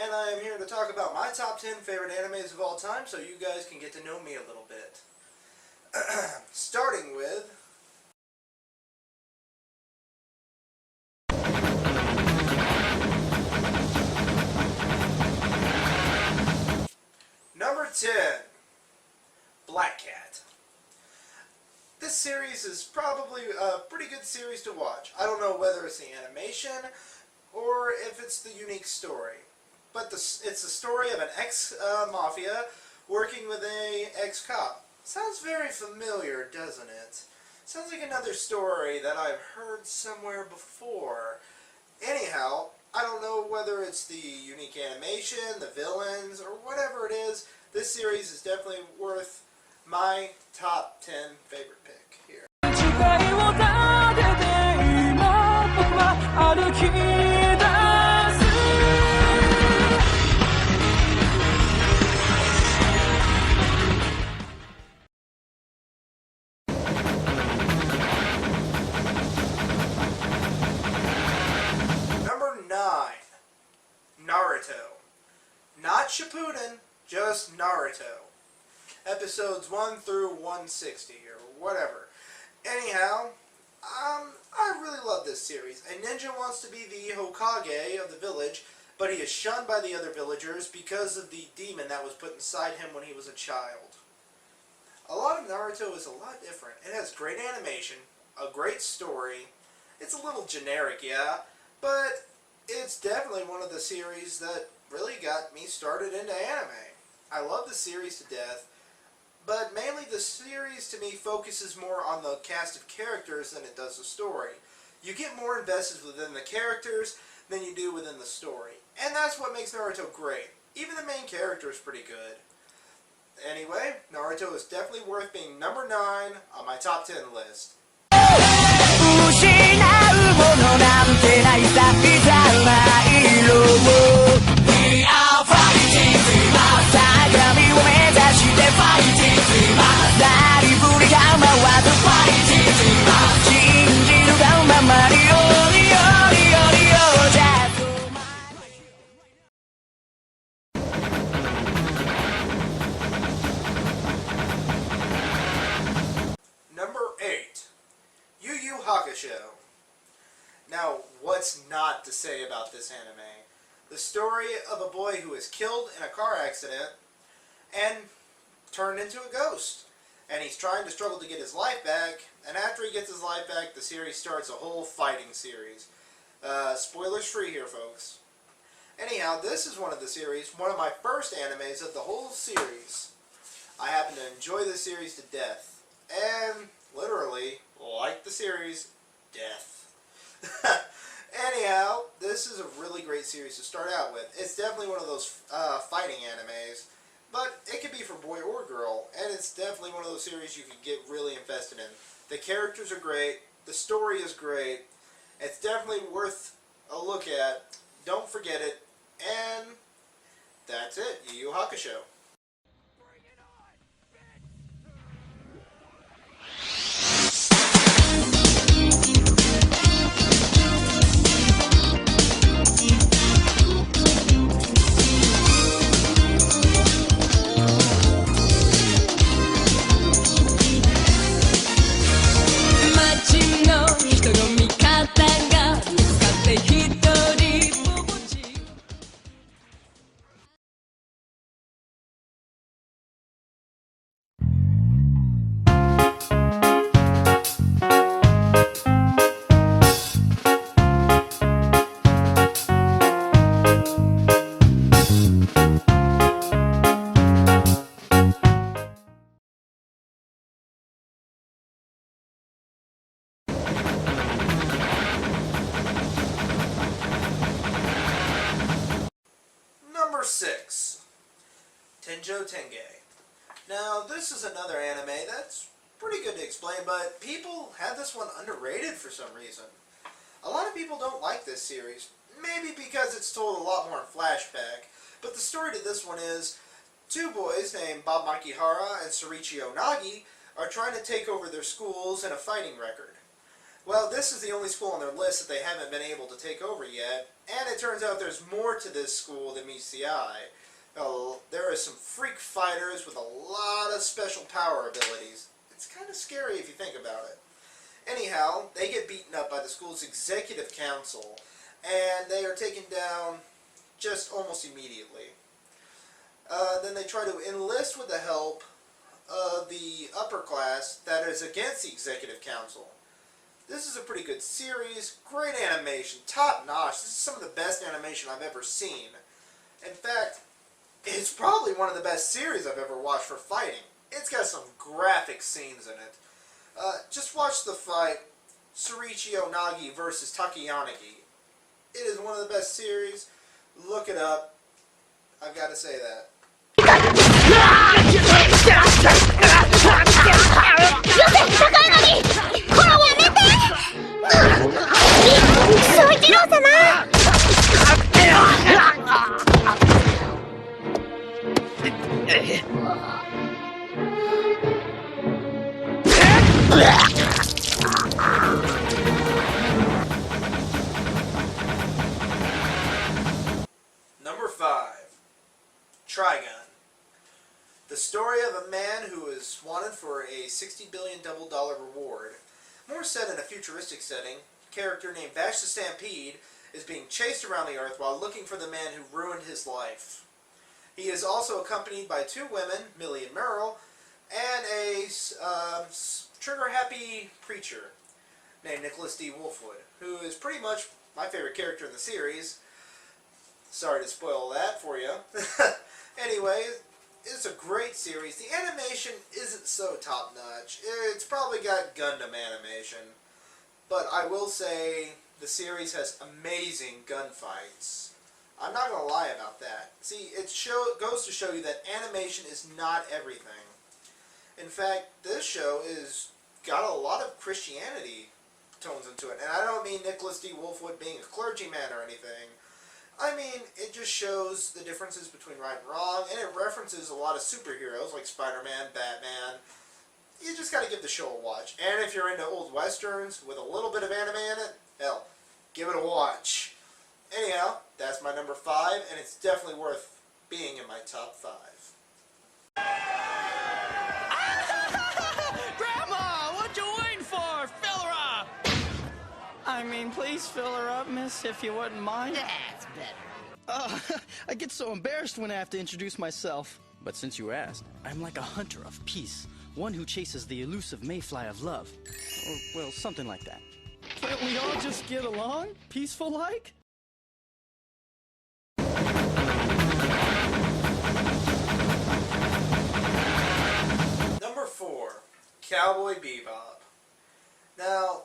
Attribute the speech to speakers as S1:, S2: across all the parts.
S1: and I am here to talk about my top 10 favorite animes of all time so you guys can get to know me a little bit. Starting with number 10, Black Cat. This series is probably a pretty good series to watch. I don't know whether it's the animation or if it's the unique story. But it's the story of an ex-mafia working with a ex-cop. Sounds very familiar, doesn't it? Sounds like another story that I've heard somewhere before. Anyhow, I don't know whether it's the unique animation, the villains, or whatever it is. This series is definitely worth my top 10 favorite pick here. Number 9, Naruto. Not Shippuden, just Naruto. Episodes 1 through 160 or whatever. Anyhow, I really love this series. A ninja wants to be the Hokage of the village, but he is shunned by the other villagers because of the demon that was put inside him when he was a child. A lot of Naruto is a lot different. It has great animation, a great story. It's a little generic, yeah, but it's definitely one of the series that really got me started into anime. I love the series to death. But mainly the series to me focuses more on the cast of characters than it does the story. You get more invested within the characters than you do within the story. And that's what makes Naruto great. Even the main character is pretty good. Anyway, Naruto is definitely worth being number 9 on my top 10 list. Number 8, Yu Yu Hakusho. Now, what's not to say about this anime? The story of a boy who is killed in a car accident and turned into a ghost. And he's trying to struggle to get his life back, and after he gets his life back, the series starts a whole fighting series. Spoilers free here, folks. Anyhow, this is one of the series, one of my first animes of the whole series. I happen to enjoy this series to death. And, literally, like the series, death. Anyhow, this is a really great series to start out with. It's definitely one of those fighting animes, but it can be for boy or girl, and it's definitely one of those series you can get really invested in. The characters are great, the story is great, it's definitely worth a look at. Don't forget it, and that's it, Yu Yu Hakusho. Number 6, Tenjo Tenge. Now, this is another anime that's pretty good to explain, but people have this one underrated for some reason. A lot of people don't like this series, maybe because it's told a lot more in flashback, but the story to this one is two boys named Bob Makihara and Sorichi Onagi are trying to take over their schools and a fighting record. Well, this is the only school on their list that they haven't been able to take over yet, and it turns out there's more to this school than meets the eye. There are some freak fighters with a lot of special power abilities. It's kind of scary if you think about it. Anyhow, they get beaten up by the school's executive council, and they are taken down just almost immediately. Then they try to enlist with the help of the upper class that is against the executive council. This is a pretty good series, great animation, top notch. This is some of the best animation I've ever seen. In fact, it's probably one of the best series I've ever watched for fighting. It's got some graphic scenes in it. Just watch the fight, Surichio Nagi versus Takiyanagi. It is one of the best series. Look it up. I've got to say that.
S2: 総一郎様
S1: Number 5. Trigun. The story of a man who is wanted for a $60 billion double-dollar reward. More set in a futuristic setting, a character named Vash the Stampede is being chased around the Earth while looking for the man who ruined his life. He is also accompanied by 2 women, Millie and Merle, and a trigger-happy preacher named Nicholas D. Wolfwood, who is pretty much my favorite character in the series. Sorry to spoil that for you. Anyway, it's a great series. The animation isn't so top-notch. It's probably got Gundam animation. But I will say the series has amazing gunfights. I'm not going to lie about that. See, it goes to show you that animation is not everything. In fact, this show is got a lot of Christianity tones into it. And I don't mean Nicholas D. Wolfwood being a clergyman or anything. I mean, it just shows the differences between right and wrong, and it references a lot of superheroes like Spider-Man, Batman. You just got to give the show a watch. And if you're into old westerns with a little bit of anime in it, hell, give it a watch. Anyhow, that's my number 5, and it's definitely worth being in my top 5.
S3: Grandma, what you waiting for? Fill her up! I mean, please fill her up, miss, if you wouldn't mind.
S4: That's better.
S3: I get so embarrassed when I have to introduce myself. But since you asked, I'm like a hunter of peace. One who chases the elusive mayfly of love. Or, well, something like that. Can't we all just get along? Peaceful-like?
S1: Number 4, Cowboy Bebop. Now,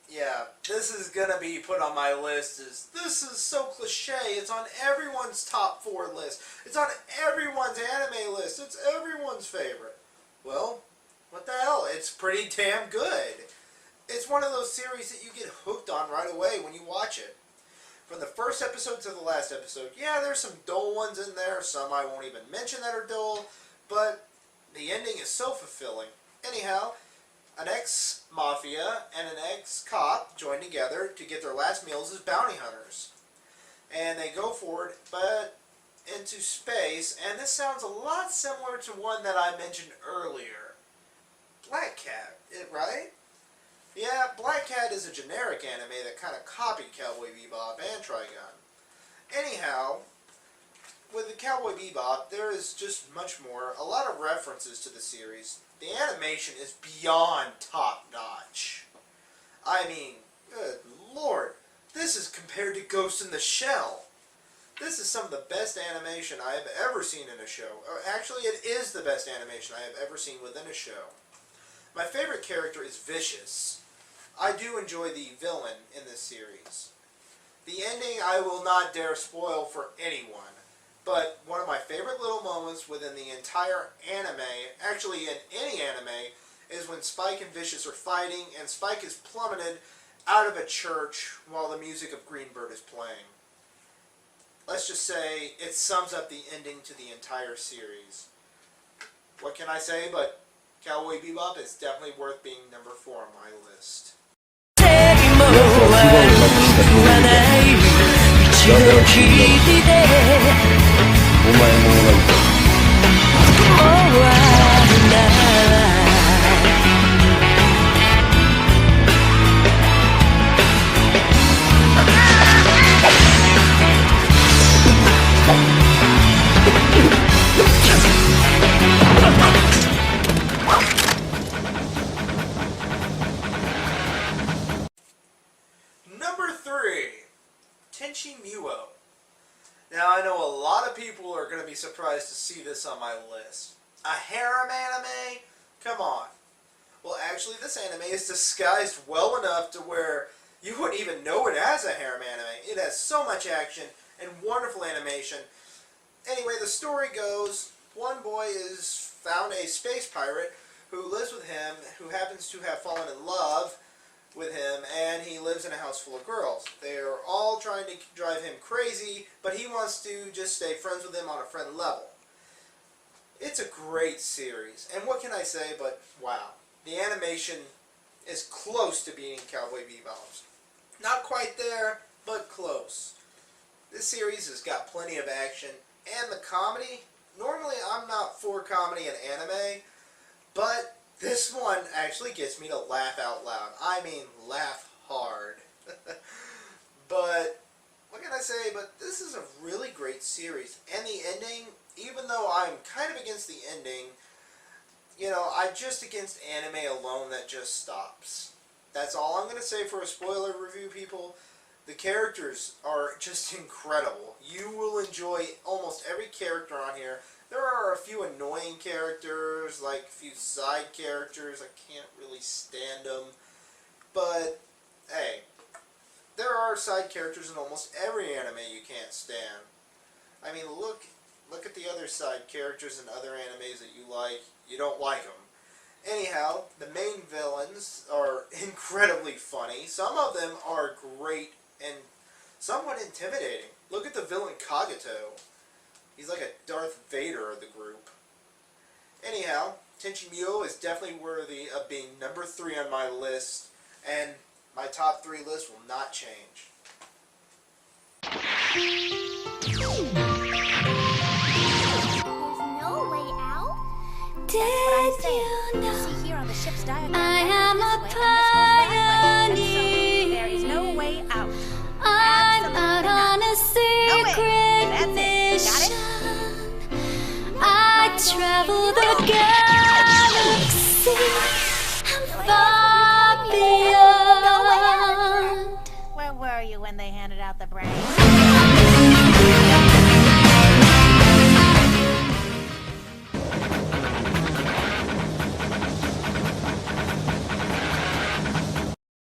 S1: yeah, this is gonna be put on my list. This is so cliche. It's on everyone's top 4 list. It's on everyone's anime list. It's everyone's favorite. Well, what the hell? It's pretty damn good. It's one of those series that you get hooked on right away when you watch it. From the first episode to the last episode, yeah, there's some dull ones in there. Some I won't even mention that are dull, but the ending is so fulfilling. Anyhow, an ex-mafia and an ex-cop join together to get their last meals as bounty hunters. And they go forward, but into space, and this sounds a lot similar to one that I mentioned earlier. Black Cat, right? Yeah, Black Cat is a generic anime that kind of copied Cowboy Bebop and Trigun. Anyhow, with the Cowboy Bebop, there is just much more, a lot of references to the series. The animation is beyond top-notch. I mean, good lord, this is compared to Ghost in the Shell. This is some of the best animation I have ever seen in a show. Actually, it is the best animation I have ever seen within a show. My favorite character is Vicious. I do enjoy the villain in this series. The ending I will not dare spoil for anyone, but one of my favorite little moments within the entire anime, actually in any anime, is when Spike and Vicious are fighting and Spike is plummeted out of a church while the music of Greenbird is playing. Let's just say it sums up the ending to the entire series. What can I say, but Cowboy Bebop is definitely worth being number 4 on my list.
S5: はない一度きりで
S6: お前も同じだ。
S5: 終わるな
S1: Number 3, Tenchi Muyo. Now I know a lot of people are going to be surprised to see this on my list. A harem anime? Come on. Well, actually this anime is disguised well enough to where you wouldn't even know it as a harem anime. It has so much action and wonderful animation. Anyway, the story goes, one boy is found a space pirate who lives with him, who happens to have fallen in love with him, and he lives in a house full of girls. They are all trying to drive him crazy, but he wants to just stay friends with them on a friend level. It's a great series, and what can I say but, wow, the animation is close to beating Cowboy Bebop's. Not quite there, but close. This series has got plenty of action, and the comedy, normally I'm not for comedy in anime, but this one actually gets me to laugh out loud. I mean, laugh hard. But, what can I say, but this is a really great series. And the ending, even though I'm kind of against the ending, you know, I'm just against anime alone that just stops. That's all I'm going to say for a spoiler review, people. The characters are just incredible. You will enjoy almost every character on here. There are a few annoying characters, like a few side characters. I can't really stand them. But, hey, there are side characters in almost every anime you can't stand. I mean, look at the other side characters in other animes that you like. You don't like them. Anyhow, the main villains are incredibly funny. Some of them are great and somewhat intimidating. Look at the villain Kagato. He's like a Darth Vader of the group. Anyhow, Tenchi Muyo is definitely worthy of being number 3 on my list, and my top 3 list will not change.
S2: There's no way out?
S5: Did
S2: That's what I'm saying.
S5: you know
S2: See here on the ship's diagram,
S5: I
S2: that
S5: am
S2: goes
S5: a
S2: this way, and this goes that way. And
S5: pioneer.
S2: so there is no way out.
S5: I'm out on a
S2: No
S5: secret
S2: way. That's it. Got it?
S5: mission. I travel the galaxy and far beyond.
S2: Where were you when they handed out the brain?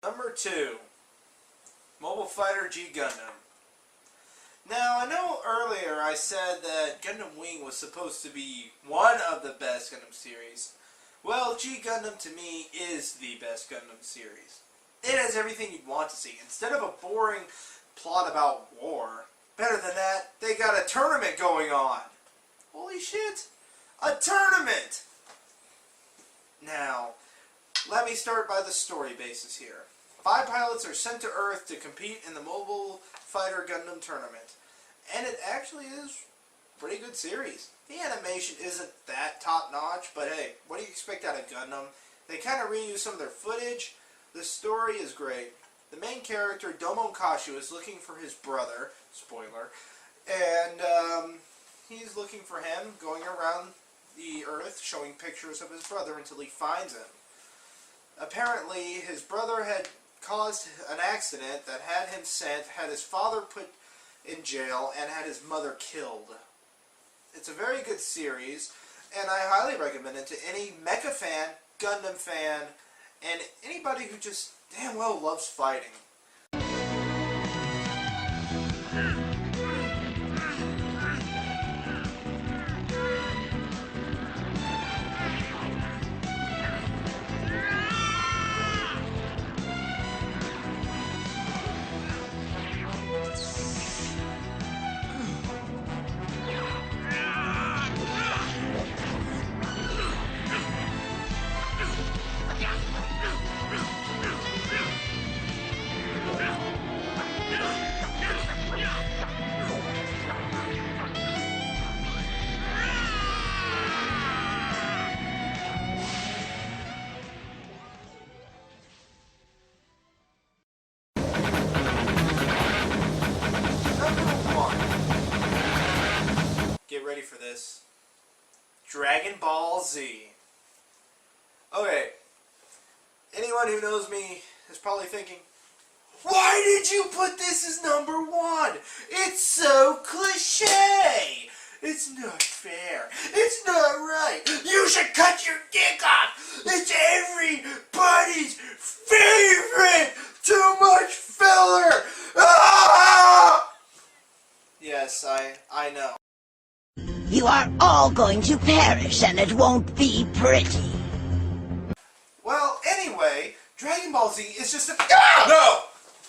S1: Number 2, Mobile Fighter G Gundam. Now, I know earlier I said that Gundam Wing was supposed to be one of the best Gundam series. Well, G Gundam to me is the best Gundam series. It has everything you'd want to see. Instead of a boring plot about war, better than that, they got a tournament going on. Holy shit! A tournament! Now, let me start by the story basis here. 5 pilots are sent to Earth to compete in the Mobile Fighter Gundam tournament. And it actually is a pretty good series. The animation isn't that top-notch, but hey, what do you expect out of Gundam? They kind of reuse some of their footage. The story is great. The main character, Domon Kashu, is looking for his brother, spoiler, and he's looking for him, going around the Earth, showing pictures of his brother until he finds him. Apparently, his brother had caused an accident that had him sent, had his father put in jail, and had his mother killed. It's a very good series, and I highly recommend it to any mecha fan, Gundam fan, and anybody who just damn well loves fighting. ready for this. Dragon Ball Z. Okay. Anyone who knows me is probably thinking, why did you put this as number 1? It's so cliche. It's not fair. It's not right. You should cut your dick off. It's everybody's favorite. Too much filler. Ah! Yes, I know.
S4: You are all going to perish, and it won't be pretty.
S1: Well, anyway, Dragon Ball Z is just a... Ah!
S7: No!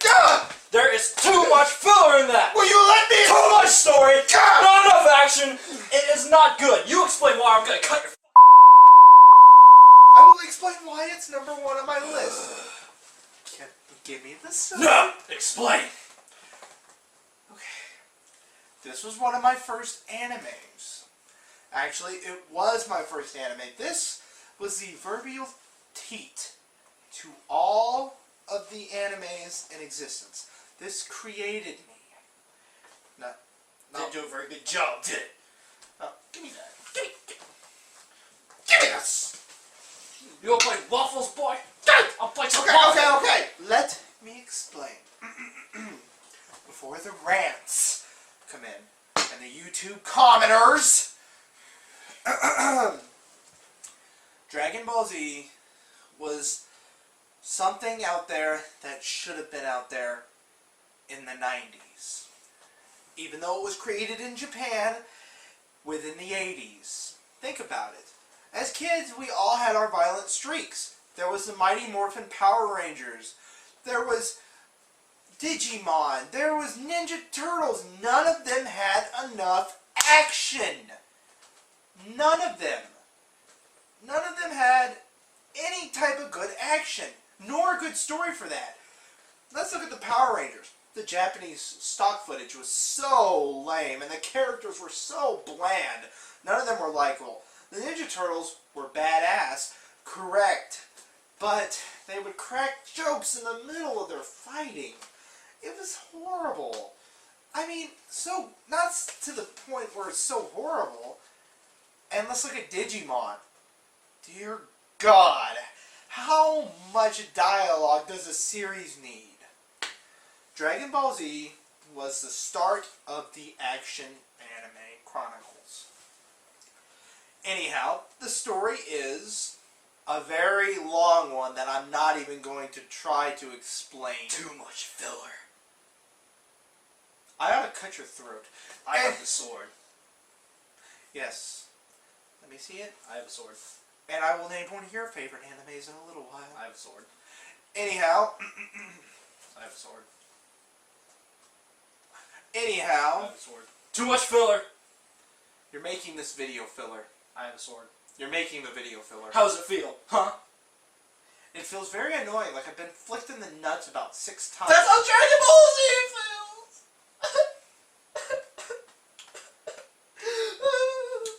S1: Ah!
S7: There is too much filler in that!
S1: Will you let me...
S7: Too much story!
S1: Ah!
S7: Not enough action! It is not good! You explain why I'm gonna cut your
S1: I will explain why it's number 1 on my list. Give me the sun.
S7: No! Explain!
S1: This was one of my first animes. Actually, it was my first anime. This was the proverbial teat to all of the animes in existence. This created me.
S7: Didn't do a very good job, did it?
S1: Give me that. Give me this!
S7: You wanna play Waffles, boy? I'll play some
S1: Okay,
S7: Waffles!
S1: okay. Let me explain. Before the rants come in, and the YouTube commenters, Dragon Ball Z was something out there that should have been out there in the 90s. Even though it was created in Japan within the 80s. Think about it. As kids, we all had our violent streaks. There was the Mighty Morphin Power Rangers. There was Digimon. There was Ninja Turtles. None of them had enough action. None of them. None of them had any type of good action, nor a good story for that. Let's look at the Power Rangers. The Japanese stock footage was so lame, and the characters were so bland. None of them were likable. The Ninja Turtles were badass, correct, but they would crack jokes in the middle of their fighting. It was horrible. I mean, so, not to the point where it's so horrible. And let's look at Digimon. Dear God, how much dialogue does a series need? Dragon Ball Z was the start of the action anime chronicles. Anyhow, the story is a very long one that I'm not even going to try to explain.
S7: Too much filler.
S1: I ought to cut your throat.
S7: I have the sword.
S1: Yes. Let me see it.
S7: I have a sword.
S1: And I will name one of your favorite animes in a little while.
S7: I have a sword.
S1: Anyhow.
S7: I have a sword. I
S1: Anyhow.
S7: have a sword. Too much filler!
S1: You're making this video filler.
S7: I have a sword.
S1: You're making the video filler.
S7: How does it feel? Huh?
S1: It feels very annoying, like I've been flicked in the nuts about 6 times.
S7: That's how Dragon Ball Z feels!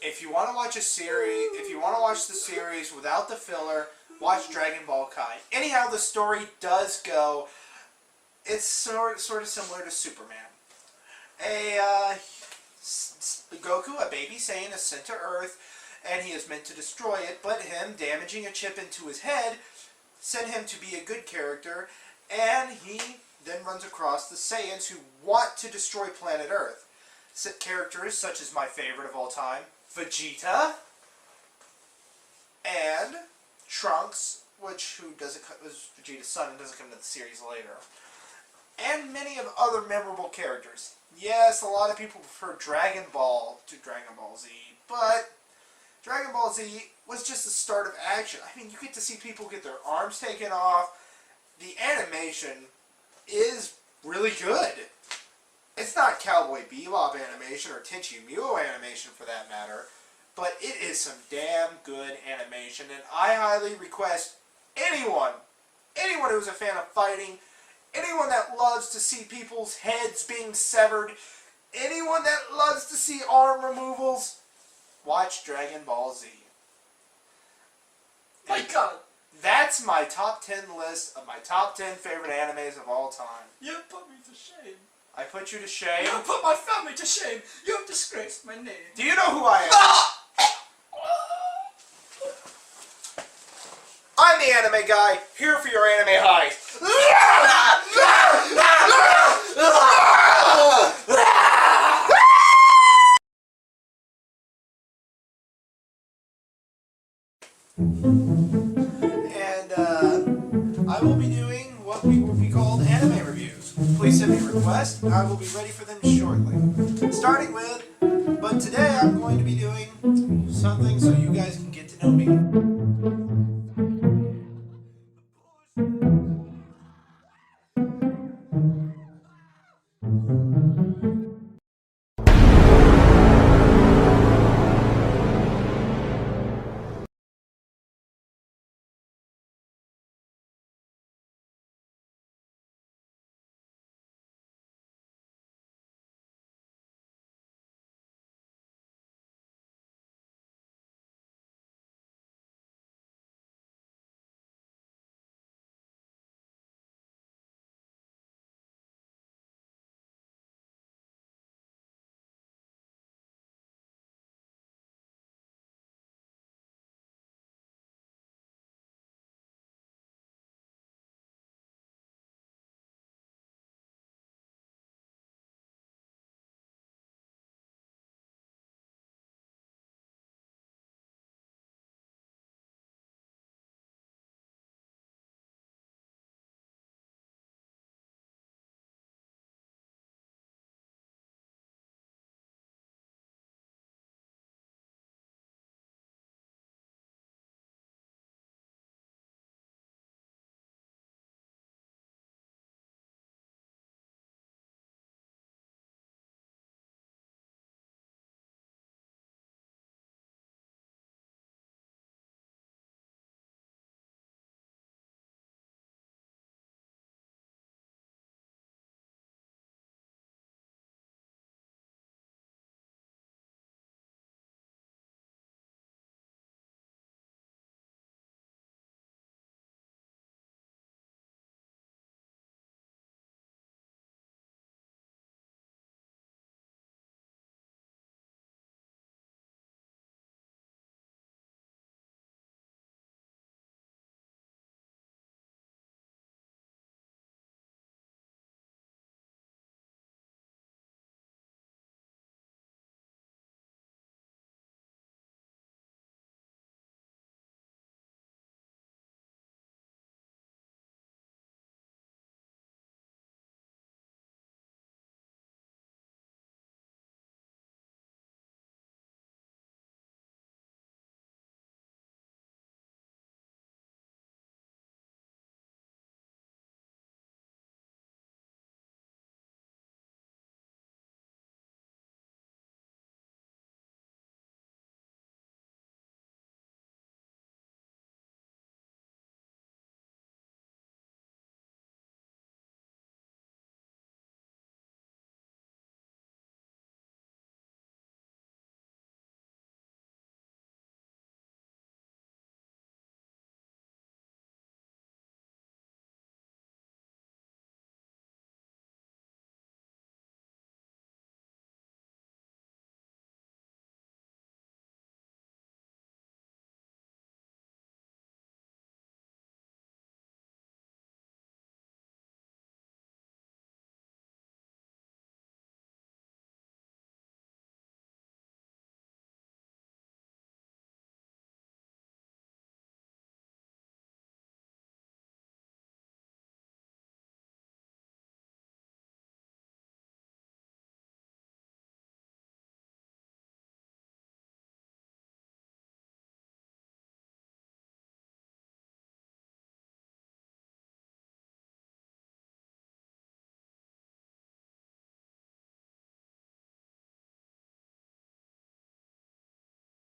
S1: If you want to watch a series, if you want to watch the series without the filler, watch Dragon Ball Kai. Anyhow, the story does go. It's sort of similar to Superman. Goku, a baby Saiyan, is sent to Earth, and he is meant to destroy it. But him damaging a chip into his head sent him to be a good character, and he then runs across the Saiyans who want to destroy planet Earth. Characters such as my favorite of all time, Vegeta, and Trunks, who was Vegeta's son and doesn't come into the series later, and many of other memorable characters. Yes, a lot of people prefer Dragon Ball to Dragon Ball Z, but Dragon Ball Z was just the start of action. I mean, you get to see people get their arms taken off. The animation is really good. It's not Cowboy Bebop animation or Tenchi Muyo animation for that matter, but it is some damn good animation, and I highly request anyone who's a fan of fighting, anyone that loves to see people's heads being severed, anyone that loves to see arm removals, watch Dragon Ball Z.
S7: My God!
S1: That's my top 10 list of my top 10 favorite animes of all time.
S7: You put me to shame.
S1: I put you to shame.
S7: You have put my family to shame. You have disgraced my name.
S1: Do you know who I am? I'm the anime guy, here for your anime highs. And I will be doing what will be called anime reviews. Please send me requests, and I will be ready for them shortly. Starting with, but today I'm going to be doing something so you guys can get to know me.